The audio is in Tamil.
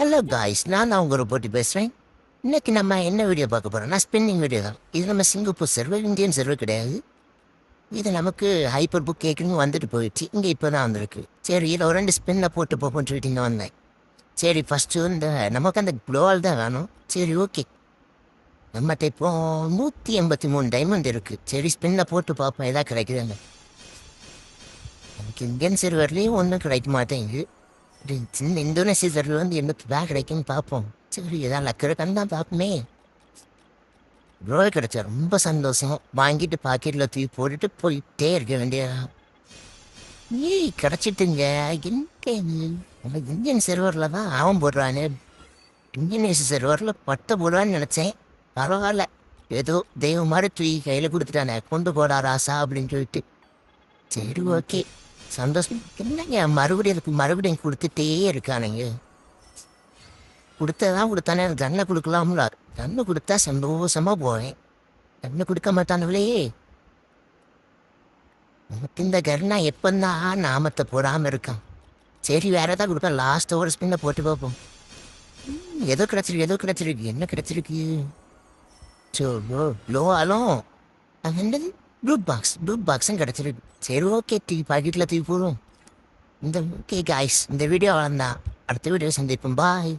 ஹலோ காய்ஸ், நான் தான் உங்கள் போட்டி பேசுகிறேன். இன்னைக்கு நம்ம என்ன வீடியோ பார்க்க போகிறோம்னா ஸ்பின்னிங் வீடியோ தான். இது நம்ம சிங்கப்பூர் சர்வர், இந்தியன் சர்வர் கிடையாது. இது நமக்கு ஹைப்பர் புக் கேட்குன்னு வந்துட்டு போயிடுச்சு. இங்கே இப்போ தான் வந்திருக்கு. சரி, இதில் ஒரு 2 ஸ்பின்னில் போட்டு போப்போன்னு சொல்லிட்டு இங்கே வந்தேன். சரி, ஃபஸ்ட்டு இந்த நமக்கு அந்த க்ளோவால் தான் வேணும். சரி, ஓகே. நம்மகிட்ட இப்போ 183 டைமண்ட் இருக்குது. சரி, ஸ்பின்னில் போட்டு பார்ப்போம் எதாவது கிடைக்குதுங்க. எனக்கு இந்தியன் சர்வர்லேயும் ஒன்றும் கிடைக்க மாட்டேங்குது. சின்ன இந்தோனேஷியா சர்வர் வந்து என்ன தான் கிடைக்குன்னு பார்ப்போம். சரி, ஏதாவது லக்கிறக்கான்னு தான் பார்ப்போமே. ப்ரோ கிடைச்சா ரொம்ப சந்தோஷம். வாங்கிட்டு பாக்கெட்டில் தூக்கி போட்டுட்டு போயிட்டே இருக்க வேண்டியதா. ஏய், கிடச்சிட்டுங்க. எங்க நம்ம இந்தியன் சர்வரில் தான் அவன் போடுறானே. இந்தோனேஷியா சர்வரில் 10 போடுவான்னு நினச்சேன். பரவாயில்ல, ஏதோ தெய்வம் மாதிரி தூக்கி கையில் கொடுத்துட்டானே, கொண்டு போடா ராசா அப்படின்னு சொல்லிட்டு. சரி, ஓகே, சந்தோஷம். என்னங்க மறுபடியும் கொடுத்துட்டே இருக்கானுங்க. கொடுத்ததான் கொடுத்தானே, தன்னை கொடுக்கலாம்ல. தன்னை கொடுத்தா சந்தோஷமா போவேன். தன்னை கொடுக்க மாட்டானுங்களே. நமக்கு இந்த கருணா எப்பந்தான் நாமத்தை போடாமல் இருக்கான். சரி, வேற ஏதாவது கொடுப்பேன். லாஸ்ட் ஒரு ஸ்பின்னை போட்டு பார்ப்போம். ஏதோ கிடைச்சிருக்கு. என்ன கிடைச்சிருக்கு? லோ ஆலும் அது ப்ளூ பாக்ஸும் கிடச்சிருக்கு. சரி, ஓகே, பாக்கெட்டில் தூக்கி போடுவோம். ஓகே காய்ஸ், இந்த வீடியோ வளர்ந்தான். அடுத்த வீடியோ சந்திப்போம். பாய்.